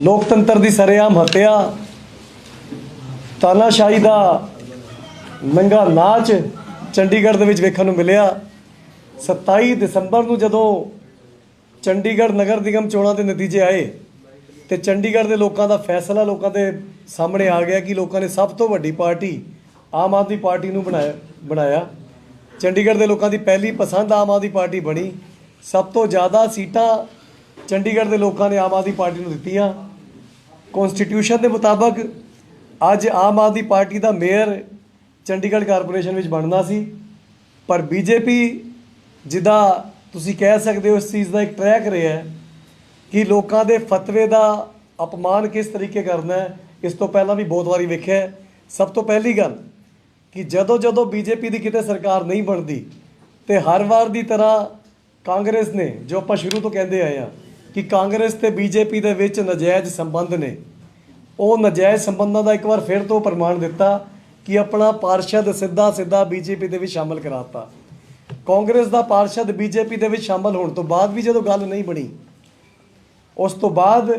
ਲੋਕਤੰਤਰ ਦੀ ਸਰੇਆਮ ਹੱਤਿਆ, ਤਾਨਾਸ਼ਾਹੀ ਦਾ ਨੰਗਾ ਨਾਚ ਚੰਡੀਗੜ੍ਹ ਦੇ ਵਿੱਚ ਵੇਖਣ ਨੂੰ ਮਿਲਿਆ। 27 ਦਸੰਬਰ ਨੂੰ ਜਦੋਂ ਚੰਡੀਗੜ੍ਹ ਨਗਰ ਨਿਗਮ ਚੋਣਾਂ ਦੇ ਨਤੀਜੇ ਆਏ ਤੇ ਚੰਡੀਗੜ੍ਹ ਦੇ ਲੋਕਾਂ ਦਾ ਫੈਸਲਾ ਲੋਕਾਂ ਦੇ ਸਾਹਮਣੇ ਆ ਗਿਆ ਕਿ ਲੋਕਾਂ ਨੇ ਸਭ ਤੋਂ ਵੱਡੀ ਪਾਰਟੀ ਆਮ ਆਦਮੀ ਪਾਰਟੀ ਨੂੰ ਬਣਾਇਆ। ਚੰਡੀਗੜ੍ਹ ਦੇ ਲੋਕਾਂ ਦੀ ਪਹਿਲੀ ਪਸੰਦ ਆਮ ਆਦਮੀ ਪਾਰਟੀ ਬਣੀ। ਸਭ ਤੋਂ ਜ਼ਿਆਦਾ ਸੀਟਾਂ ਚੰਡੀਗੜ੍ਹ ਦੇ ਲੋਕਾਂ ਨੇ ਆਮ ਆਦਮੀ ਪਾਰਟੀ ਨੂੰ ਦਿੱਤੀਆਂ। ਕੌਂਸਟੀਟਿਊਸ਼ਨ ਦੇ ਮੁਤਾਬਕ ਅੱਜ ਆਮ ਆਦਮੀ ਪਾਰਟੀ ਦਾ ਮੇਅਰ ਚੰਡੀਗੜ੍ਹ ਕਾਰਪੋਰੇਸ਼ਨ ਵਿੱਚ ਬਣਨਾ ਸੀ, ਪਰ ਬੀਜੇਪੀ ਜਿੱਦਾਂ ਤੁਸੀਂ ਕਹਿ ਸਕਦੇ ਹੋ ਇਸ ਚੀਜ਼ ਦਾ ਇੱਕ ਟਰੈਕ ਰਿਹਾ ਹੈ ਕਿ ਲੋਕਾਂ ਦੇ ਫਤਵੇ ਦਾ ਅਪਮਾਨ ਕਿਸ ਤਰੀਕੇ ਕਰਨਾ ਹੈ। ਇਸ ਤੋਂ ਪਹਿਲਾਂ ਵੀ ਬਹੁਤ ਵਾਰੀ ਵੇਖਿਆ। ਸਭ ਤੋਂ ਪਹਿਲੀ ਗੱਲ ਕਿ ਜਦੋਂ ਬੀਜੇਪੀ ਦੀ ਕਿਤੇ ਸਰਕਾਰ ਨਹੀਂ ਬਣਦੀ ਤੇ ਹਰ ਵਾਰ ਦੀ ਤਰ੍ਹਾਂ ਕਾਂਗਰਸ ਨੇ, ਜੋ ਆਪਾਂ ਸ਼ੁਰੂ ਤੋਂ ਕਹਿੰਦੇ ਆਏ ਹਾਂ ਕਿ ਕਾਂਗਰਸ ਤੇ ਬੀਜੇਪੀ ਦੇ ਵਿੱਚ ਨਜਾਇਜ਼ ਸੰਬੰਧ ਨੇ, ਉਹ ਨਜਾਇਜ਼ ਸੰਬੰਧਾਂ ਦਾ ਇੱਕ ਵਾਰ ਫਿਰ ਤੋਂ ਪ੍ਰਮਾਣ ਦਿੱਤਾ ਕਿ ਆਪਣਾ ਪਾਰਸ਼ਦ ਸਿੱਧਾ ਬੀਜੇਪੀ ਦੇ ਵਿੱਚ ਸ਼ਾਮਲ ਕਰਾਤਾ। ਕਾਂਗਰਸ ਦਾ ਪਾਰਸ਼ਦ ਬੀਜੇਪੀ ਦੇ ਵਿੱਚ ਸ਼ਾਮਲ ਹੋਣ ਤੋਂ ਬਾਅਦ ਵੀ ਜਦੋਂ ਗੱਲ ਨਹੀਂ ਬਣੀ, ਉਸ ਤੋਂ ਬਾਅਦ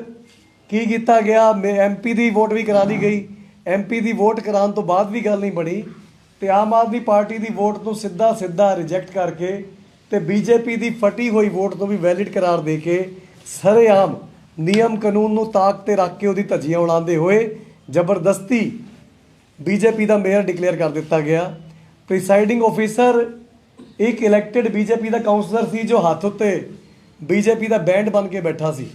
ਕੀ ਕੀਤਾ ਗਿਆ, ਐਮਪੀ ਦੀ ਵੋਟ ਵੀ ਕਰਾ ਲਈ ਗਈ। ਐਮਪੀ ਦੀ ਵੋਟ ਕਰਾਉਣ ਤੋਂ ਬਾਅਦ ਵੀ ਗੱਲ ਨਹੀਂ ਬਣੀ ਤੇ ਆਮ ਆਦਮੀ ਪਾਰਟੀ ਦੀ ਵੋਟ ਨੂੰ ਸਿੱਧਾ ਰਿਜੈਕਟ ਕਰਕੇ ਤੇ ਬੀਜੇਪੀ ਦੀ ਫਟੀ ਹੋਈ ਵੋਟ ਨੂੰ ਵੀ ਵੈਲਿਡ ਕਰਾਰ ਦੇ ਕੇ ਸਰੇਆਮ ਨਿਯਮ ਕਾਨੂੰਨ ਨੂੰ ਤਾਕ ਤੇ ਰੱਖ ਕੇ ਉਹਦੀ ਧੱਜੀਆਂ ਉਡਾਉਂਦੇ ਹੋਏ ਜ਼ਬਰਦਸਤੀ ਬੀਜੇਪੀ ਦਾ ਮੇਅਰ ਡਿਕਲੇਅਰ ਕਰ ਦਿੱਤਾ ਗਿਆ। ਪ੍ਰੀਸਾਈਡਿੰਗ ਆਫੀਸਰ ਇੱਕ ਇਲੈਕਟਿਡ ਬੀਜੇਪੀ ਦਾ ਕਾਉਂਸਲਰ ਸੀ ਜੋ ਹੱਥ ਉੱਤੇ ਬੀਜੇਪੀ ਦਾ ਬੈਂਡ ਬਣ ਕੇ ਬੈਠਾ ਸੀ,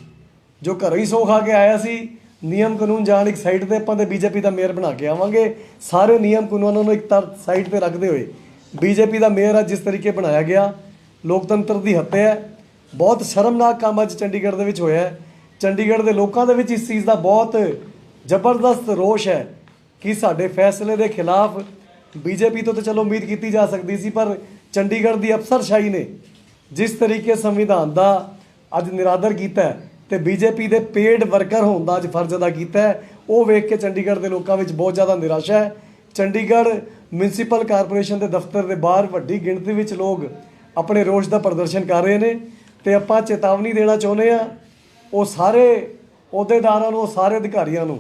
ਜੋ ਘਰੋਂ ਹੀ ਸੌ ਖਾ ਕੇ ਆਇਆ ਸੀ। ਨਿਯਮ ਕਾਨੂੰਨ ਜਾਣ ਇੱਕ ਸਾਈਡ ਤੇ ਆਪਾਂ ਤੇ ਬੀਜੇਪੀ ਦਾ ਮੇਅਰ ਬਣਾ ਕੇ ਆਵਾਂਗੇ। ਸਾਰੇ ਨਿਯਮ ਕਾਨੂੰਨਾਂ ਨੂੰ ਇੱਕ ਸਾਈਡ ਤੇ ਰੱਖਦੇ ਹੋਏ ਬੀਜੇਪੀ ਦਾ ਮੇਅਰ ਅੱਜ ਜਿਸ ਤਰੀਕੇ ਬਣਾਇਆ ਗਿਆ, ਲੋਕਤੰਤਰ ਦੀ ਹੱਤਿਆ ਹੈ। ਬਹੁਤ ਸ਼ਰਮਨਾਕ ਕੰਮ ਅੱਜ ਚੰਡੀਗੜ੍ਹ ਦੇ ਵਿੱਚ ਹੋਇਆ। ਚੰਡੀਗੜ੍ਹ ਦੇ ਲੋਕਾਂ ਦੇ ਵਿੱਚ ਇਸ ਚੀਜ਼ ਦਾ ਬਹੁਤ ਜ਼ਬਰਦਸਤ ਰੋਸ਼ ਹੈ ਕਿ ਸਾਡੇ ਫੈਸਲੇ ਦੇ ਖਿਲਾਫ ਬੀਜੇਪੀ ਤੋਂ ਤਾਂ ਚਲੋ ਉਮੀਦ ਕੀਤੀ ਜਾ ਸਕਦੀ ਸੀ, ਪਰ ਚੰਡੀਗੜ੍ਹ ਦੀ ਅਫਸਰਸ਼ਾਹੀ ਨੇ ਜਿਸ ਤਰੀਕੇ ਸੰਵਿਧਾਨ ਦਾ ਅੱਜ ਨਿਰਾਦਰ ਕੀਤਾ ਤੇ ਬੀਜੇਪੀ ਦੇ ਪੇਡ ਵਰਕਰ ਹੋਣ ਦਾ ਅੱਜ ਫਰਜ਼ ਅਦਾ ਕੀਤਾ, ਉਹ ਵੇਖ ਕੇ ਚੰਡੀਗੜ੍ਹ ਦੇ ਲੋਕਾਂ ਵਿੱਚ ਬਹੁਤ ਜ਼ਿਆਦਾ ਨਿਰਾਸ਼ਾ ਹੈ। ਚੰਡੀਗੜ੍ਹ ਮਿਊਨਿਸਪਲ ਕਾਰਪੋਰੇਸ਼ਨ ਦੇ ਦਫ਼ਤਰ ਦੇ ਬਾਹਰ ਵੱਡੀ ਗਿਣਤੀ ਵਿੱਚ ਲੋਕ ਆਪਣੇ ਰੋਸ਼ ਦਾ ਪ੍ਰਦਰਸ਼ਨ ਕਰ ਰਹੇ ਨੇ ਤੇ ਆਪਾਂ ਚੇਤਾਵਨੀ ਦੇਣਾ ਚਾਹੁੰਦੇ ਹਾਂ ਉਹ ਸਾਰੇ ਅਹੁਦੇਦਾਰਾਂ ਨੂੰ, ਉਹ ਸਾਰੇ ਅਧਿਕਾਰੀਆਂ ਨੂੰ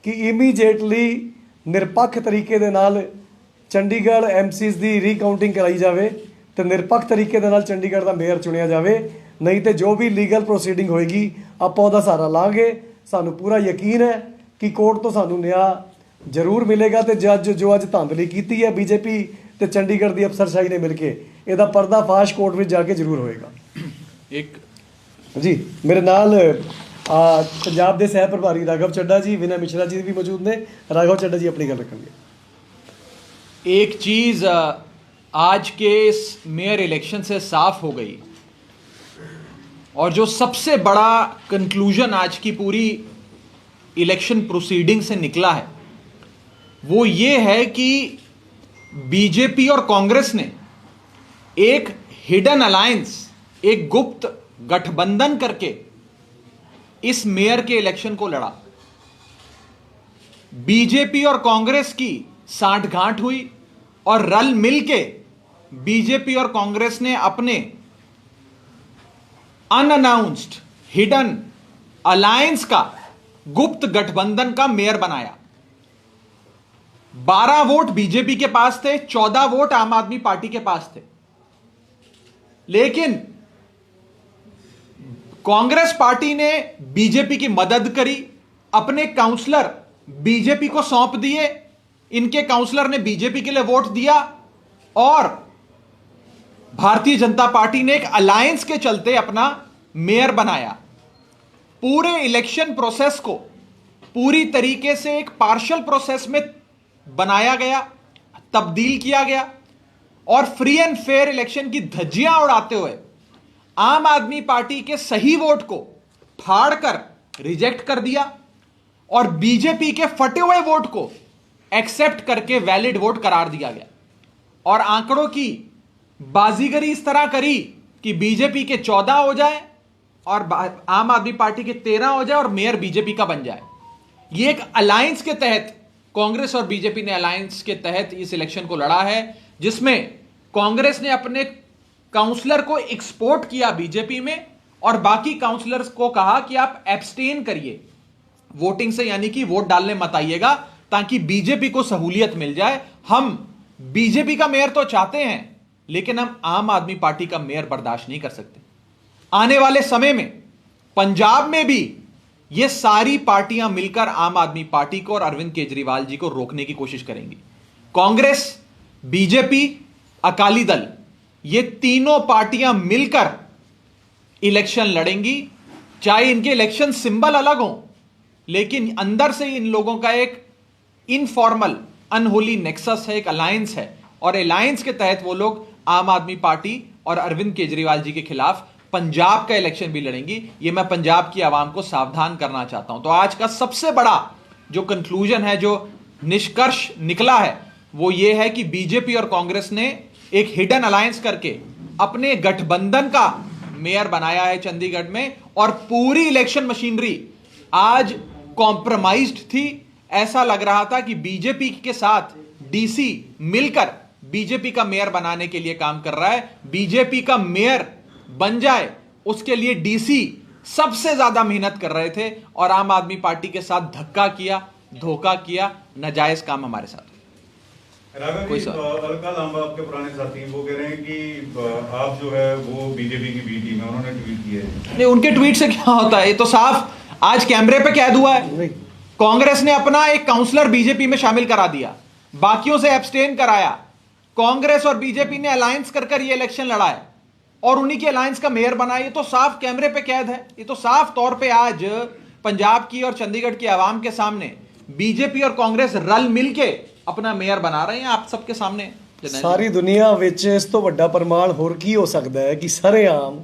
ਕਿ ਇਮੀਡੀਏਟਲੀ ਨਿਰਪੱਖ ਤਰੀਕੇ ਦੇ ਨਾਲ ਚੰਡੀਗੜ੍ਹ ਐਮਸੀਜ਼ ਦੀ ਰੀਕਾਊਂਟਿੰਗ ਕਰਾਈ ਜਾਵੇ ਤੇ ਨਿਰਪੱਖ ਤਰੀਕੇ ਦੇ ਨਾਲ ਚੰਡੀਗੜ੍ਹ ਦਾ ਮੇਅਰ ਚੁਣਿਆ ਜਾਵੇ। ਨਹੀਂ ਤੇ ਜੋ ਵੀ ਲੀਗਲ ਪ੍ਰੋਸੀਡਿੰਗ ਹੋਏਗੀ ਆਪਾਂ ਉਹਦਾ ਸਹਾਰਾ ਲਾਂਗੇ। ਸਾਨੂੰ ਪੂਰਾ ਯਕੀਨ ਹੈ ਕਿ ਕੋਰਟ ਤੋਂ ਸਾਨੂੰ ਨਿਆਂ ਜ਼ਰੂਰ ਮਿਲੇਗਾ ਤੇ ਜੱਜ ਜੋ ਅੱਜ ਧਾਂਦਲੀ ਕੀਤੀ ਹੈ ਬੀਜੇਪੀ ਤੇ ਚੰਡੀਗੜ੍ਹ ਦੀ ਅਫਸਰਸ਼ਾਹੀ ਨੇ ਮਿਲ ਕੇ, ਇਹਦਾ ਪਰਦਾਫਾਸ਼ ਕੋਰਟ ਵਿੱਚ ਜਾ ਕੇ ਜ਼ਰੂਰ ਹੋਏਗਾ। एक जी मेरे नाल पंजाब के सह प्रभारी राघव चड्डा जी, विनय मिश्रा जी भी मौजूद ने। राघव चड्डा जी अपनी गल रखेंगे। एक चीज आज के इस मेयर इलेक्शन से साफ हो गई और जो सबसे बड़ा कंक्लूजन आज की पूरी इलेक्शन प्रोसीडिंग से निकला है वो ये है कि बीजेपी और कांग्रेस ने एक हिडन अलायंस, एक गुप्त गठबंधन करके इस मेयर के इलेक्शन को लड़ा। बीजेपी और कांग्रेस की सांठगांठ हुई और रल मिलके बीजेपी और कांग्रेस ने अपने अनअनाउंस्ड हिडन अलायंस का, गुप्त गठबंधन का मेयर बनाया। 12 वोट बीजेपी के पास थे, 14 वोट आम आदमी पार्टी के पास थे, लेकिन कांग्रेस पार्टी ने बीजेपी की मदद करी, अपने काउंसलर बीजेपी को सौंप दिए, इनके काउंसलर ने बीजेपी के लिए वोट दिया और भारतीय जनता पार्टी ने एक अलायंस के चलते अपना मेयर बनाया। पूरे इलेक्शन प्रोसेस को पूरी तरीके से एक पार्शियल प्रोसेस में बनाया गया, तब्दील किया गया और फ्री एंड फेयर इलेक्शन की धज्जियां उड़ाते हुए आम आदमी पार्टी के सही वोट को फाड़कर रिजेक्ट कर दिया और बीजेपी के फटे हुए वोट को एक्सेप्ट करके वैलिड वोट करार दिया गया। और आंकड़ों की बाजीगरी इस तरह करी कि बीजेपी के 14 हो जाए और आम आदमी पार्टी के 13 हो जाए और मेयर बीजेपी का बन जाए। यह एक अलायंस के तहत, कांग्रेस और बीजेपी ने अलायंस के तहत इस इलेक्शन को लड़ा है, जिसमें कांग्रेस ने अपने काउंसलर को एक्सपोर्ट किया बीजेपी में और बाकी काउंसलर्स को कहा कि आप एब्सटेन करिए, वोटिंग से, यानी कि वोट डालने मत आइएगा, ताकि बीजेपी को सहूलियत मिल जाए। हम बीजेपी का मेयर तो चाहते हैं, लेकिन हम आम आदमी पार्टी का मेयर बर्दाश्त नहीं कर सकते। आने वाले समय में पंजाब में भी ये सारी पार्टियां मिलकर आम आदमी पार्टी को और अरविंद केजरीवाल जी को रोकने की कोशिश करेंगी। कांग्रेस, बीजेपी, अकाली दल, ये तीनों पार्टियां मिलकर इलेक्शन लड़ेंगी। चाहे इनके इलेक्शन सिंबल अलग हो, लेकिन अंदर से इन लोगों का एक इनफॉर्मल अनहोली नेक्सस है, एक अलायंस है, और अलायंस के तहत वो लोग आम आदमी पार्टी और अरविंद केजरीवाल जी के खिलाफ पंजाब का इलेक्शन भी लड़ेंगी। ये मैं पंजाब की आवाम को सावधान करना चाहता हूं। तो आज का सबसे बड़ा जो कंक्लूजन है, जो निष्कर्ष निकला है, वो ये है कि बीजेपी और कांग्रेस ने एक हिडन अलायंस करके अपने गठबंधन का मेयर बनाया है चंडीगढ़ में, और पूरी इलेक्शन मशीनरी आज कॉम्प्रोमाइज्ड थी। ऐसा लग रहा था कि बीजेपी के साथ डीसी मिलकर बीजेपी का मेयर बनाने के लिए काम कर रहा है। बीजेपी का मेयर बन जाए उसके लिए डीसी सबसे ज्यादा मेहनत कर रहे थे, और आम आदमी पार्टी के साथ धक्का किया, धोखा किया, नाजायज काम हमारे साथ। राघव जी, अलका लांबा आपके पुराने साथी हैं, वो कह रहे हैं कि आप जो है वो बीजेपी की बी टीम है, उन्होंने ट्वीट किया है। नहीं, उनके ट्वीट से क्या होता है, ये तो साफ आज कैमरे पे कैद हुआ है। कांग्रेस ने अपना एक काउंसलर बीजेपी में शामिल करा दिया, बाकियों से एब्सटेन कराया। कांग्रेस और बीजेपी ने अलायंस कर ये इलेक्शन लड़ा है, और उन्हीं के अलायंस का मेयर बना। ये तो साफ कैमरे पे कैद है। ये तो साफ तौर पे आज पंजाब की और चंडीगढ़ की आवाम के सामने बीजेपी और कांग्रेस रल मिलके अपना मेयर बना रहे हैं, आप सबके सामने। ਸਾਰੀ ਦੁਨੀਆ ਵਿੱਚ ਇਸ ਤੋਂ ਵੱਡਾ ਪ੍ਰਮਾਣ ਹੋਰ ਕੀ ਹੋ ਸਕਦਾ ਹੈ ਕਿ ਸਰੇਆਮ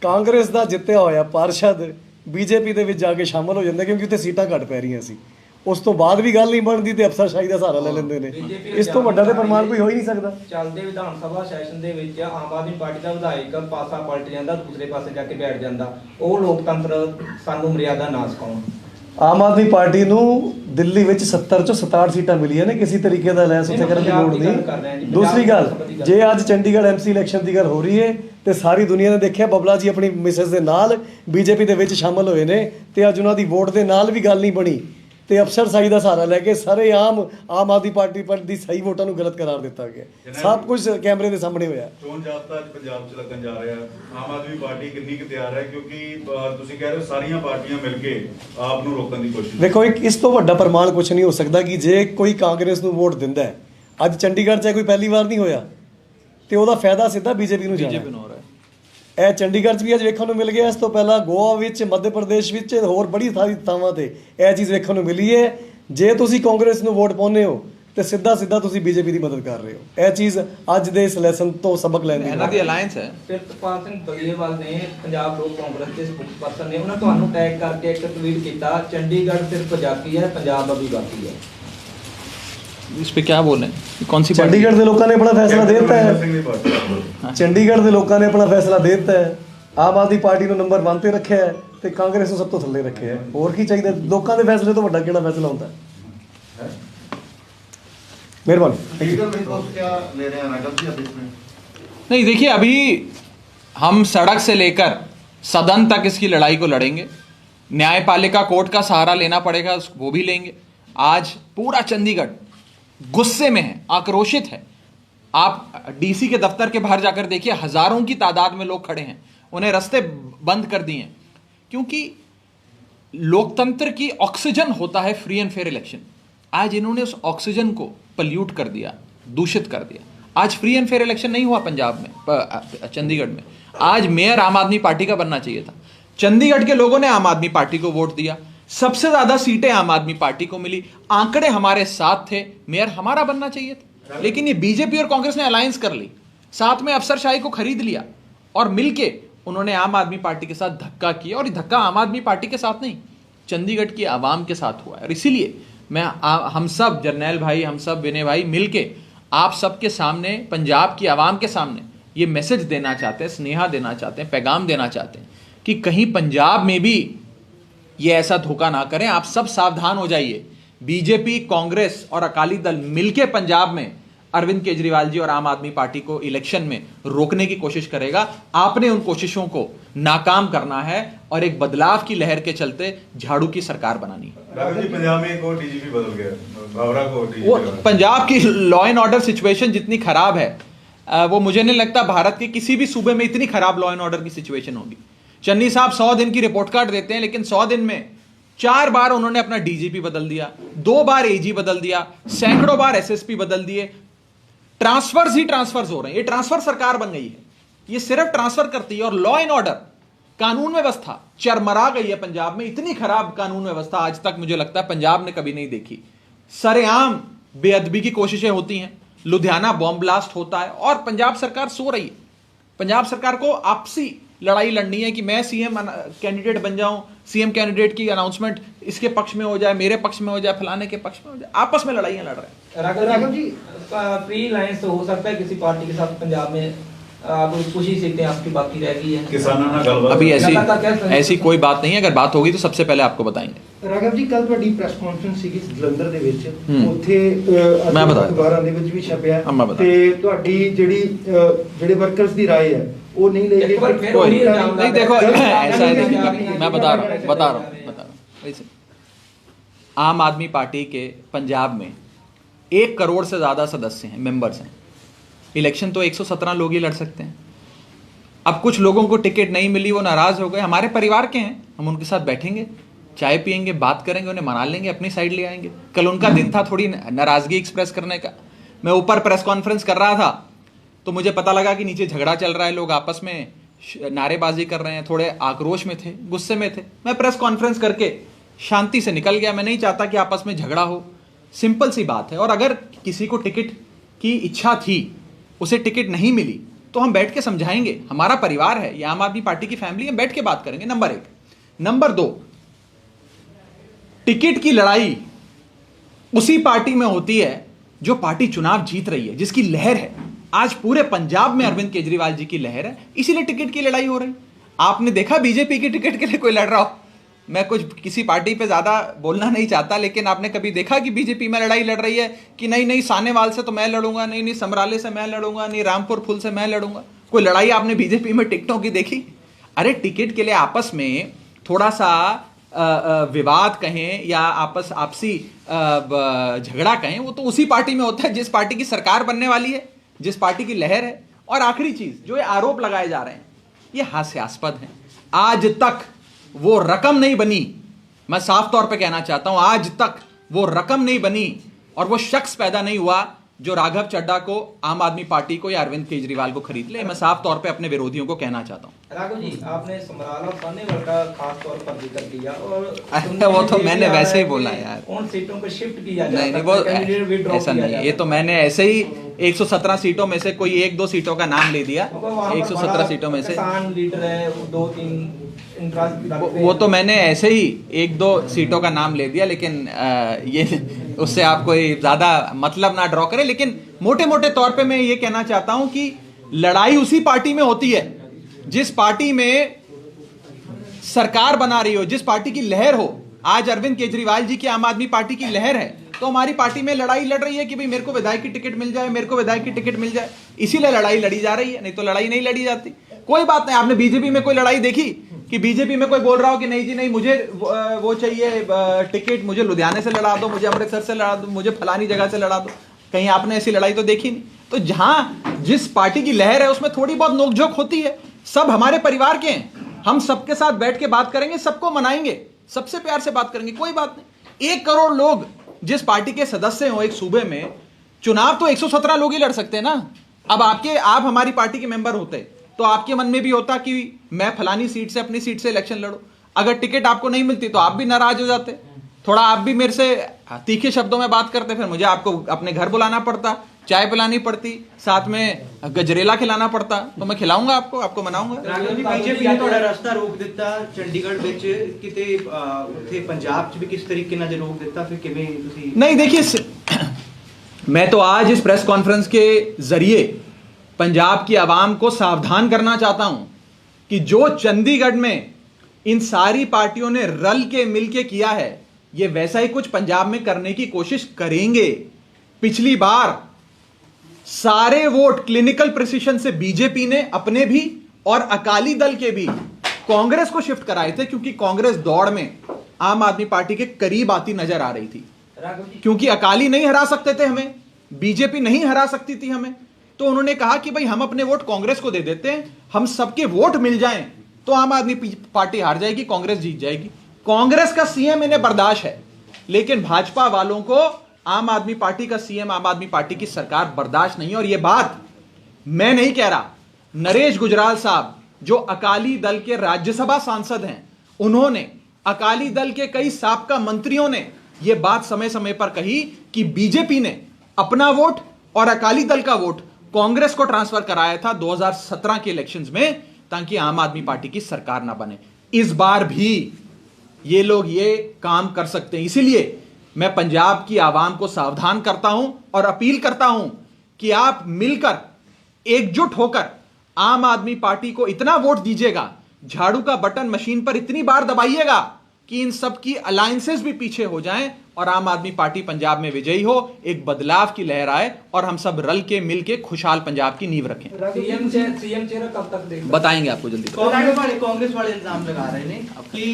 ਕਾਂਗਰਸ ਦਾ ਜਿੱਤਿਆ ਹੋਇਆ ਪਾਰਸ਼ਦ ਬੀਜੇਪੀ ਦੇ ਵਿੱਚ ਜਾ ਕੇ ਸ਼ਾਮਲ ਹੋ ਜਾਂਦਾ, ਕਿਉਂਕਿ ਉੱਥੇ ਸੀਟਾਂ ਘੱਟ ਪੈ ਰਹੀਆਂ ਸੀ। ਉਸ ਤੋਂ ਬਾਅਦ ਵੀ ਗੱਲ ਨਹੀਂ ਬਣਦੀ ਤੇ ਅਫਸਰਸ਼ਾਹੀ ਦਾ ਸਹਾਰਾ ਲੈ ਲੈਂਦੇ ਨੇ। ਇਸ ਤੋਂ ਵੱਡਾ ਤੇ ਪ੍ਰਮਾਣ ਕੋਈ ਹੋ ਹੀ ਨਹੀਂ ਸਕਦਾ। ਚੱਲਦੇ ਵਿਧਾਨ ਸਭਾ ਸੈਸ਼ਨ ਦੇ ਵਿੱਚ ਆਮ ਆਦਮੀ ਪਾਰਟੀ ਦਾ ਵਿਧਾਇਕ ਪਾਸਾ ਪਲਟ ਜਾਂਦਾ, ਦੂਸਰੇ ਪਾਸੇ ਜਾ ਕੇ ਬੈਠ ਜਾਂਦਾ। ਉਹ ਲੋਕਤੰਤਰ ਸਾਨੂੰ ਮਰਿਆਦਾ ਨਾ ਸਿਖਾਉਣ। ਆਮ ਆਦਮੀ ਪਾਰਟੀ ਨੂੰ ਦਿੱਲੀ ਵਿੱਚ 70 ਚੋਂ 67 ਸੀਟਾਂ ਮਿਲੀਆਂ ਨੇ, ਕਿਸੇ ਤਰੀਕੇ ਦਾ ਅਲਾਇੰਸ ਉੱਥੇ ਕਰਨ ਦੀ ਲੋੜ ਨਹੀਂ। ਦੂਸਰੀ ਗੱਲ, ਜੇ ਅੱਜ ਚੰਡੀਗੜ੍ਹ ਐਮਸੀ ਇਲੈਕਸ਼ਨ ਦੀ ਗੱਲ ਹੋ ਰਹੀ ਹੈ ਤੇ ਸਾਰੀ ਦੁਨੀਆ ਨੇ ਦੇਖਿਆ ਬਬਲਾ ਜੀ ਆਪਣੀ ਮਿਸਿਸ ਦੇ ਨਾਲ ਬੀਜੇਪੀ ਦੇ ਵਿੱਚ ਸ਼ਾਮਲ ਹੋਏ ਨੇ, ਤੇ ਅੱਜ ਉਹਨਾਂ ਦੀ ਵੋਟ ਦੇ ਨਾਲ ਵੀ ਗੱਲ ਨਹੀਂ ਬਣੀ, ਤੇ ਅਫਸਰਸ਼ਾਹੀ ਦਾ ਸਹਾਰਾ ਲੈ ਕੇ ਸਰੇਆਮ ਆਮ ਆਦਮੀ ਪਾਰਟੀ ਪਰ ਦੀ ਸਹੀ ਵੋਟਾਂ ਨੂੰ ਗਲਤ ਕਰਾਰ ਦਿੱਤਾ ਗਿਆ। ਸਭ ਕੁਝ ਕੈਮਰੇ ਦੇ ਸਾਹਮਣੇ ਹੋਇਆ। ਚੋਣ ਜਾਬਤਾ ਅੱਜ ਪੰਜਾਬ 'ਚ ਲੱਗਣ ਜਾ ਰਿਹਾ। ਆਮ ਆਦਮੀ ਪਾਰਟੀ ਕਿੰਨੀ ਕੁ ਤਿਆਰ ਹੈ, ਕਿਉਂਕਿ ਤੁਸੀਂ ਕਹਿ ਰਹੇ ਹੋ ਸਾਰੀਆਂ ਪਾਰਟੀਆਂ ਮਿਲ ਕੇ ਆਪ ਨੂੰ ਰੋਕਣ ਦੀ ਕੋਸ਼ਿਸ਼। ਵੇਖੋ, ਇਸ ਤੋਂ ਵੱਡਾ ਪ੍ਰਮਾਣ ਕੁਝ ਨਹੀਂ ਹੋ ਸਕਦਾ ਕਿ ਜੇ ਕੋਈ ਕਾਂਗਰਸ ਨੂੰ ਵੋਟ ਦਿੰਦਾ ਹੈ, ਅੱਜ ਚੰਡੀਗੜ੍ਹ 'ਚ ਕੋਈ ਪਹਿਲੀ ਵਾਰ ਨਹੀਂ ਹੋਇਆ, ਤੇ ਉਹਦਾ ਫਾਇਦਾ ਸਿੱਧਾ ਬੀਜੇਪੀ ਨੂੰ ਜਾਣਾ। ਇਹ ਚੰਡੀਗੜ੍ਹ 'ਚ ਵੀ ਅੱਜ ਵੇਖਣ ਨੂੰ ਮਿਲ ਗਿਆ। ਇਸ ਤੋਂ ਪਹਿਲਾਂ ਗੋਆ ਵਿੱਚ, ਮੱਧ ਪ੍ਰਦੇਸ਼ ਵਿੱਚ, ਹੋਰ ਬੜੀ ਸਾਰੀ ਥਾਵਾਂ ਤੇ ਇਹ ਚੀਜ਼ ਵੇਖਣ ਨੂੰ ਮਿਲੀ ਹੈ। ਜੇ ਤੁਸੀਂ ਕਾਂਗਰਸ ਨੂੰ ਵੋਟ ਪਾਉਂਦੇ ਹੋ ਤੇ ਸਿੱਧਾ ਤੁਸੀਂ ਬੀਜੇਪੀ ਦੀ ਮਦਦ ਕਰ ਰਹੇ ਹੋ। ਇਹ ਚੀਜ਼ ਅੱਜ ਦੇ ਇਸ ਲੈਸਨ ਤੋਂ ਸਬਕ ਲੈਣ ਦੀ ਇਹਨਾਂ ਦੀ ਅਲਾਈਅੰਸ ਹੈ। ਪ੍ਰਿਤਪਾਲ ਸਿੰਘ ਬਲੀਏਵਾਲ ਨੇ, ਪੰਜਾਬ ਲੋਕ ਕਾਂਗਰਸ ਦੇ ਸਪੋਕਸਪਰਸਨ ਨੇ, ਉਹਨਾਂ ਤੁਹਾਨੂੰ ਟੈਗ ਕਰਕੇ ਇੱਕ ਟਵੀਟ ਕੀਤਾ, ਚੰਡੀਗੜ੍ਹ ਸਿਰਫ ਪੰਜਾਬੀ ਹੈ, ਪੰਜਾਬ ਅਭੀ ਬਾਕੀ ਹੈ। इस पे क्या बोले, कौन सी ਚੰਡੀਗੜ੍ਹ ਦੇ ਲੋਕਾਂ ਨੇ ਆਪਣਾ ਫੈਸਲਾ ਦੇ ਦਿੱਤਾ ਹੈ। ਚੰਡੀਗੜ੍ਹ ਦੇ ਲੋਕਾਂ ਨੇ ਆਪਣਾ ਫੈਸਲਾ ਦੇ ਦਿੱਤਾ ਹੈ। ਆਮ ਆਦਮੀ ਪਾਰਟੀ ਨੂੰ ਨੰਬਰ 1 ਤੇ ਰੱਖਿਆ ਹੈ ਤੇ ਕਾਂਗਰਸ ਨੂੰ ਸਭ ਤੋਂ ਥੱਲੇ ਰੱਖਿਆ ਹੈ। ਹੋਰ ਕੀ ਚਾਹੀਦਾ? ਲੋਕਾਂ ਦੇ ਫੈਸਲੇ ਤੋਂ ਵੱਡਾ ਕਿਹੜਾ ਫੈਸਲਾ ਹੁੰਦਾ ਹੈ? मेहरबानी। नहीं, देखिए, अभी हम सड़क से लेकर सदन तक इसकी लड़ाई को लड़ेंगे। न्यायपालिका कोर्ट का सहारा लेना पड़ेगा, वो भी लेंगे। आज पूरा चंडीगढ़ गुस्से में है, आक्रोशित है। आप डीसी के दफ्तर के बाहर जाकर देखिए, हजारों की तादाद में लोग खड़े हैं, उन्हें रास्ते बंद कर दिए हैं, क्योंकि लोकतंत्र की ऑक्सीजन होता है फ्री एंड फेयर इलेक्शन। आज इन्होंने उस ऑक्सीजन को पल्यूट कर दिया, दूषित कर दिया। आज फ्री एंड फेयर इलेक्शन नहीं हुआ पंजाब में, चंडीगढ़ में। आज मेयर आम आदमी पार्टी का बनना चाहिए था। चंडीगढ़ के लोगों ने आम आदमी पार्टी को वोट दिया, सबसे ज्यादा सीटें आम आदमी पार्टी को मिली, आंकड़े हमारे साथ थे, मेयर हमारा बनना चाहिए था। लेकिन ये बीजेपी और कांग्रेस ने अलायंस कर ली, साथ में अफसरशाही को खरीद लिया, और मिलके उन्होंने आम आदमी पार्टी के साथ धक्का किया। और ये धक्का आम आदमी पार्टी के साथ नहीं, चंडीगढ़ की आवाम के साथ हुआ है। और इसीलिए मैं हम सब, जर्नैल भाई, हम सब विनय भाई मिलके आप सबके सामने, पंजाब की आवाम के सामने ये मैसेज देना चाहते हैं, स्नेहा देना चाहते हैं, पैगाम देना चाहते हैं कि कहीं पंजाब में भी ये ऐसा धोखा ना करें। आप सब सावधान हो जाइए। बीजेपी, कांग्रेस और अकाली दल मिलके पंजाब में अरविंद केजरीवाल जी और आम आदमी पार्टी को इलेक्शन में रोकने की कोशिश करेगा। आपने उन कोशिशों को नाकाम करना है और एक बदलाव की लहर के चलते झाड़ू की सरकार बनानी है। राघव जी, पंजाब में एक और डीजीपी बदल गया, बावरा को डीजीपी वो बना। पंजाब की लॉ एंड ऑर्डर सिचुएशन जितनी खराब है, वो मुझे नहीं लगता भारत के किसी भी सूबे में इतनी खराब लॉ एंड ऑर्डर की सिचुएशन होगी। चन्नी साहब 100 दिन की रिपोर्ट कार्ड देते हैं, लेकिन 100 दिन में 4 बार उन्होंने अपना डीजीपी बदल दिया, 2 बार एजी बदल दिया, सैकड़ों बार एसएसपी बदल दिए। ट्रांसफर्स ही ट्रांसफर्स हो रहे हैं। ये ट्रांसफर सरकार बन गई है, ये सिर्फ ट्रांसफर करती है। और लॉ एंड ऑर्डर, कानून व्यवस्था चरमरा गई है पंजाब में। इतनी खराब कानून व्यवस्था आज तक मुझे लगता है पंजाब ने कभी नहीं देखी। सरेआम बेअदबी की कोशिशें होती हैं, लुधियाना बॉम्ब ब्लास्ट होता है और पंजाब सरकार सो रही है। पंजाब सरकार को आपसी लड़ाई लड़नी है कि मैं सीएम कैंडिडेट बन जाऊं, सीएम कैंडिडेट की अनाउंसमेंट इसके पक्ष में हो जाए, मेरे पक्ष में हो जाए, फलाने के पक्ष में हो जाए। आपस में लड़ाइयां लड़ रहे हैं। राघव जी, प्री अलायंस हो सकता है किसी पार्टी के साथ पंजाब में? आप कुछ ही सीटें आपकी बाकी रह गई है। किसानों ਨਾਲ ਗੱਲਬਾਤ अभी ऐसी कोई बात नहीं है। अगर बात होगी तो सबसे पहले आपको बताएंगे। ਰਾਘਵ ਜੀ, ਕੱਲ ਤੁਹਾਡੀ ਪ੍ਰੈਸ ਕਾਨਫਰੰਸ ਸੀਗੀ ਜਲੰਧਰ ਦੇ ਵਿੱਚ, ਉੱਥੇ ਮੈਂ ਬਤਾ ਦਿੱਤਾ। ਅਖਬਾਰਾਂ ਦੇ ਵਿੱਚ ਵੀ ਛਪਿਆ ਮੈਂ ਬਤਾ ਤੇ ਤੁਹਾਡੀ ਜਿਹੜੇ ਵਰਕਰਸ ਦੀ ਰਾਏ ਹੈ ਉਹ ਨਹੀਂ ਲਈ ਗਈ। कोई नहीं, देखो ऐसा है, मैं बता रहा हूँ। वैसे आम आदमी पार्टी के पंजाब में 1 करोड़ से ज्यादा सदस्य हैं, मेंबर्स हैं। इलेक्शन तो 117 लोग ही लड़ सकते हैं। अब कुछ लोगों को टिकट नहीं मिली, वो नाराज हो गए, हमारे परिवार के हैं, हम उनके साथ बैठेंगे, चाय पियेंगे, बात करेंगे, उन्हें मना लेंगे, अपनी साइड ले आएंगे। कल उनका दिन था थोड़ी नाराजगी एक्सप्रेस करने का। मैं ऊपर प्रेस कॉन्फ्रेंस कर रहा था तो मुझे पता लगा कि नीचे झगड़ा चल रहा है, लोग आपस में नारेबाजी कर रहे हैं, थोड़े आक्रोश में थे, गुस्से में थे। मैं प्रेस कॉन्फ्रेंस करके शांति से निकल गया। मैं नहीं चाहता कि आपस में झगड़ा हो, सिंपल सी बात है। और अगर किसी को टिकट की इच्छा थी, उसे टिकट नहीं मिली, तो हम बैठ के समझाएंगे। हमारा परिवार है, ये आम आदमी पार्टी की फैमिली, हम बैठ के बात करेंगे। नंबर 1। नंबर 2, टिकट की लड़ाई उसी पार्टी में होती है जो पार्टी चुनाव जीत रही है, जिसकी लहर है। आज पूरे पंजाब में अरविंद केजरीवाल जी की लहर है, इसीलिए टिकट की लड़ाई हो रही। आपने देखा बीजेपी की टिकट के लिए कोई लड़ रहा हो? मैं कुछ किसी पार्टी पे ज्यादा बोलना नहीं चाहता, लेकिन आपने कभी देखा कि बीजेपी में लड़ाई लड़ रही है कि नहीं सानेवाल से तो मैं लड़ूंगा, नहीं समराले से मैं लड़ूंगा, नहीं रामपुर फुल से मैं लड़ूंगा? कोई लड़ाई आपने बीजेपी में टिकटों की देखी? अरे टिकट के लिए आपस में थोड़ा सा विवाद कहें या आपसी झगड़ा कहें, वो तो उसी पार्टी में होता है जिस पार्टी की सरकार बनने वाली है, जिस पार्टी की लहर है। और आखिरी चीज, जो ये आरोप लगाए जा रहे हैं, ये हास्यास्पद है। आज तक वो रकम नहीं बनी, मैं साफ तौर पे कहना चाहता हूं, आज तक वो रकम नहीं बनी और वो शख्स पैदा नहीं हुआ जो राघव चड्ढा को, आम आदमी पार्टी को या अरविंद केजरीवाल को खरीद ले। मैं साफ तौर पे अपने विरोधियों को कहना चाहता हूं। राघव जी, आपने समराला और सानेवाल का खास तौर पर जिक्र किया और वो तो मैंने वैसे ही बोला यार, उन सीटों को शिफ्ट किया जाता नहीं वो ऐसा नहीं है। ये तो मैंने ऐसे ही 117 सीटों में से कोई 1-2 सीटों का नाम ले दिया। 117 सीटों में से किसान लीडर है, 2-3 वो तो मैंने ऐसे ही 1-2 सीटों का नाम ले दिया, लेकिन ये उससे आप कोई ज्यादा मतलब ना ड्रॉ करें। लेकिन मोटे मोटे तौर पे मैं ये कहना चाहता हूं कि लड़ाई उसी पार्टी में होती है जिस पार्टी में सरकार बना रही हो, जिस पार्टी की लहर हो। आज अरविंद केजरीवाल जी की आम आदमी पार्टी की लहर है, तो हमारी पार्टी में लड़ाई लड़ रही है कि भाई मेरे को विधायक की टिकट मिल जाए, मेरे को विधायक की टिकट मिल जाए, इसीलिए लड़ाई लड़ी जा रही है, नहीं तो लड़ाई नहीं लड़ी जाती। कोई बात नहीं। आपने बीजेपी में कोई लड़ाई देखी कि बीजेपी में कोई बोल रहा हो कि नहीं जी नहीं, मुझे वो चाहिए टिकट, मुझे लुधियाने से लड़ा दो, मुझे अमृतसर से लड़ा दो, मुझे फलानी जगह से लड़ा दो? कहीं आपने ऐसी लड़ाई तो देखी नहीं। तो जहां जिस पार्टी की लहर है उसमें थोड़ी बहुत नोकझोंक होती है। सब हमारे परिवार के हैं, हम सबके साथ बैठ के बात करेंगे, सबको मनाएंगे, सबसे प्यार से बात करेंगे, कोई बात नहीं। 1 करोड़ लोग जिस पार्टी के सदस्य हो एक सूबे में, चुनाव तो 117 लोग ही लड़ सकते हैं ना। अब आप हमारी पार्टी के मेंबर होते तो आपके मन में भी होता कि मैं फलानी सीट से, अपनी सीट से इलेक्शन लड़ूं। अगर टिकट आपको नहीं मिलती तो आप भी नाराज हो जाते, थोड़ा आप भी मेरे से तीखे शब्दों में बात करते, फिर मुझे आपको अपने घर बुलाना पड़ता, चाय पिलानी पड़ती, साथ में गजरेला खिलाना पड़ता। तो मैं खिलाऊंगा आपको मनाऊंगा। ਰਾਘਵ ਜੀ, ਬੀਜੇਪੀ ਨੇ ਤੁਹਾਡਾ ਰਸਤਾ ਰੋਕ ਦਿੱਤਾ ਚੰਡੀਗੜ੍ਹ ਵਿੱਚ, ਕਿਤੇ ਉੱਥੇ ਪੰਜਾਬ 'ਚ ਵੀ ਕਿਸ ਤਰੀਕੇ ਨਾਲ ਜੇ ਰੋਕ ਦਿੱਤਾ, ਫਿਰ ਕਿਵੇਂ ਤੁਸੀਂ? नहीं देखिए, मैं तो आज इस प्रेस कॉन्फ्रेंस के जरिए पंजाब की आवाम को सावधान करना चाहता हूं कि जो चंडीगढ़ में इन सारी पार्टियों ने रल के मिल के किया है, ये वैसा ही कुछ पंजाब में करने की कोशिश करेंगे। पिछली बार सारे वोट क्लिनिकल प्रिसिशन से बीजेपी ने अपने भी और अकाली दल के भी कांग्रेस को शिफ्ट कराए थे, क्योंकि कांग्रेस दौड़ में आम आदमी पार्टी के करीब आती नजर आ रही थी। क्योंकि अकाली नहीं हरा सकते थे हमें, बीजेपी नहीं हरा सकती थी हमें, तो उन्होंने कहा कि भाई हम अपने वोट कांग्रेस को दे देते हैं, हम सबके वोट मिल जाएं तो आम आदमी पार्टी हार जाएगी, कांग्रेस जीत जाएगी। कांग्रेस का सीएम इन्हें बर्दाश्त है, लेकिन भाजपा वालों को आम आदमी पार्टी का सीएम, आम आदमी पार्टी की सरकार बर्दाश्त नहीं है। और यह बात मैं नहीं कह रहा, नरेश गुजराल साहब जो अकाली दल के राज्यसभा सांसद हैं, उन्होंने, अकाली दल के कई साबका मंत्रियों ने यह बात समय समय पर कही कि बीजेपी ने अपना वोट और अकाली दल का वोट कांग्रेस को ट्रांसफर कराया था 2017 के इलेक्शंस में, ताकि आम आदमी पार्टी की सरकार ना बने। इस बार भी ये लोग ये काम कर सकते हैं। इसीलिए मैं पंजाब की आवाम को सावधान करता हूं और अपील करता हूं कि आप मिलकर एकजुट होकर आम आदमी पार्टी को इतना वोट दीजिएगा, झाड़ू का बटन मशीन पर इतनी बार दबाइएगा कि इन सब की अलायंसेस भी पीछे हो जाएं और आम आदमी पार्टी पंजाब में विजयी हो, एक बदलाव की लहर आए और हम सब रल के मिल के खुशहाल पंजाब की नींव रखें। सीएम चेहरा कब तक देख बताएंगे आपको जल्दी। कांग्रेस वाले इल्जाम लगा रहे हैं कि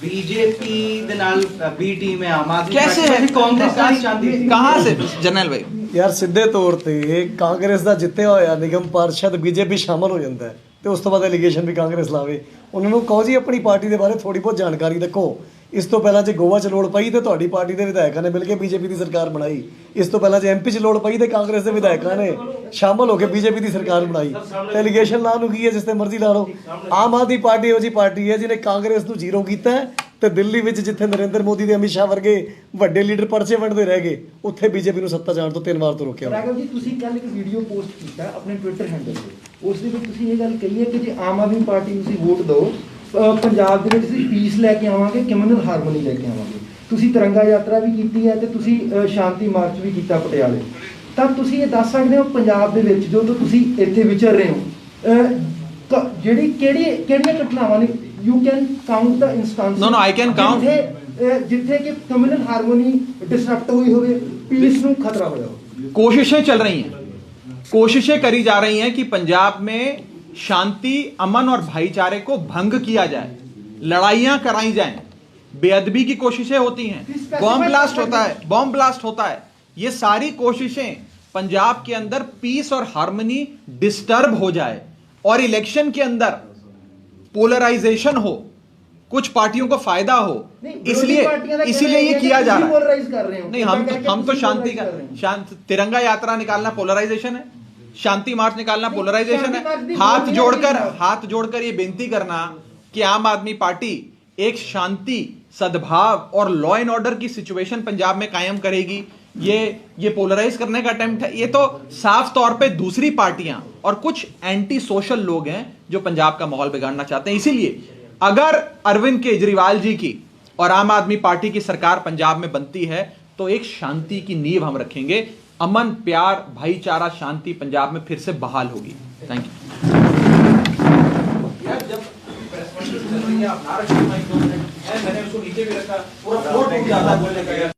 बीजेपी दे नाल बी टीम है आम आदमी कैसे है? कांग्रेस का शांति कहां से जनरल भाई? ਯਾਰ ਸਿੱਧੇ ਤੌਰ ਤੇ ਕਾਂਗਰਸ ਦਾ ਜਿੱਤਿਆ ਹੋਇਆ ਨਿਗਮ ਪਾਰਸ਼ਦ ਬੀਜੇਪੀ ਸ਼ਾਮਲ ਹੋ ਜਾਂਦਾ ਹੈ ਤੇ ਉਸ ਤੋਂ ਬਾਅਦ ਐਲੀਗੇਸ਼ਨ ਵੀ ਕਾਂਗਰਸ ਲਾਵੇ। ਉਹਨਾਂ ਨੂੰ ਕਹੋ ਜੀ ਆਪਣੀ ਪਾਰਟੀ ਦੇ ਬਾਰੇ ਥੋੜੀ ਬਹੁਤ ਜਾਣਕਾਰੀ ਰੱਖੋ। ਇਸ ਤੋਂ ਪਹਿਲਾਂ ਜੇ ਗੋਆ 'ਚ ਲੋੜ ਪਈ ਤੇ ਤੁਹਾਡੀ ਪਾਰਟੀ ਦੇ ਵਿਧਾਇਕਾਂ ਨੇ ਮਿਲ ਕੇ ਬੀਜੇਪੀ ਦੀ ਸਰਕਾਰ ਬਣਾਈ। ਇਸ ਤੋਂ ਪਹਿਲਾਂ ਜੇ ਐਮਪੀ 'ਚ ਲੋੜ ਪਈ ਤੇ ਕਾਂਗਰਸ ਦੇ ਵਿਧਾਇਕਾਂ ਨੇ ਸ਼ਾਮਲ ਹੋ ਕੇ ਬੀਜੇਪੀ ਦੀ ਸਰਕਾਰ ਬਣਾਈ। ਤੇ ਐਲੀਗੇਸ਼ਨ ਲਾਉਣ ਨੂੰ ਕੀ ਹੈ, ਜਿਸ ਤੇ ਮਰਜ਼ੀ ਲਾ ਲਓ। ਆਮ ਆਦਮੀ ਪਾਰਟੀ ਇਹੋ ਜਿਹੀ ਪਾਰਟੀ ਹੈ ਜਿਹਨੇ ਕਾਂਗਰਸ ਨੂੰ ਜ਼ੀਰੋ ਕੀਤਾ ਹੈ ਤੇ ਦਿੱਲੀ ਵਿੱਚ ਜਿੱਥੇ ਨਰਿੰਦਰ ਮੋਦੀ ਤੇ ਅਮਿਤ ਸ਼ਾਹ ਵਰਗੇ ਵੱਡੇ ਲੀਡਰ ਪਰਚੇ ਵੰਡਦੇ ਰਹਿ ਗਏ, ਉੱਥੇ ਬੀਜੇਪੀ ਨੂੰ ਸੱਤਾ ਜਾਣ ਤੋਂ 3 ਵਾਰ ਤੋਂ ਰੋਕਿਆ। ਰਾਘਵ ਜੀ, ਤੁਸੀਂ ਕੱਲ ਇੱਕ ਵੀਡੀਓ ਪੋਸਟ ਕੀਤਾ ਆਪਣੇ ਟਵਿੱਟਰ ਹੈਂਡਲ ਤੇ, ਉਸ ਦੇ ਵਿੱਚ ਤੁਸੀਂ ਇਹ ਗੱਲ ਕਹੀ ਹੈ ਕਿ ਜੇ ਆਮ ਆਦਮੀ ਪਾਰਟੀ ਨੂੰ ਤੁਸੀਂ ਵੋਟ ਦਿਓ, ਪੰਜਾਬ ਦੇ ਵਿੱਚ ਅਸੀਂ ਪੀਸ ਲੈ ਕੇ ਆਵਾਂਗੇ, ਕਮਿਊਨਲ ਹਾਰਮੋਨੀ ਲੈ ਕੇ ਆਵਾਂਗੇ। ਤੁਸੀਂ ਤਿਰੰਗਾ ਯਾਤਰਾ ਵੀ ਕੀਤੀ ਹੈ ਤੇ ਤੁਸੀਂ ਸ਼ਾਂਤੀ ਮਾਰਚ ਵੀ ਕੀਤਾ ਪਟਿਆਲੇ। ਤਾਂ ਤੁਸੀਂ ਇਹ ਦੱਸ ਸਕਦੇ ਹੋ ਪੰਜਾਬ ਦੇ ਵਿੱਚ ਜਦੋਂ ਤੁਸੀਂ ਇੱਥੇ ਵਿਚਰ ਰਹੇ ਹੋ, ਕਿਹੜੀਆਂ ਘਟਨਾਵਾਂ ਨੇ, you can count the instance? No, I can count. ਜਿੱਥੇ ਕਿ ਕਮਿਊਨਲ ਹਾਰਮੋਨੀ ਡਿਸਰਪਟ ਹੋਈ ਹੋਵੇ, पीस ਨੂੰ खतरा होया हो। कोशिशें चल रही हैं, कोशिशें करी जा रही हैं कि पंजाब में शांति, अमन और भाईचारे को भंग किया जाए, लड़ाइयां कराई जाएं, बेअदबी की कोशिशें होती हैं, बॉम्ब ब्लास्ट होता है। ये सारी कोशिशें पंजाब के अंदर पीस और हार्मनी डिस्टर्ब हो जाए और इलेक्शन के अंदर पोलराइजेशन हो, कुछ पार्टियों को फायदा हो, इसलिए ये किया जा रहा है। नहीं, हम तो शांति का तिरंगा यात्रा निकालना पोलराइजेशन है, शांति मार्च निकालना पोलराइजेशन है। हाथ जोड़कर ये बेनती करना कि आम आदमी पार्टी एक शांति, सद्भाव और लॉ एंड ऑर्डर की सिचुएशन पंजाब में कायम करेगी, ये पोलराइज करने का अटेम्प्ट है। ये तो साफ तौर पे दूसरी पार्टियां और कुछ एंटी सोशल लोग हैं जो पंजाब का माहौल बिगाड़ना चाहते हैं। इसीलिए अगर अरविंद केजरीवाल जी की और आम आदमी पार्टी की सरकार पंजाब में बनती है तो एक शांति की नींव हम रखेंगे, अमन, प्यार, भाईचारा, शांति पंजाब में फिर से बहाल होगी। Thank you. यार जब प्रेस कॉन्फ्रेंस चल रही है, आप ना रखिए माइक 2 मिनट, मैंने उसको नीचे भी रखा, पूरा फ्लोर टूट जाता है बोलने का।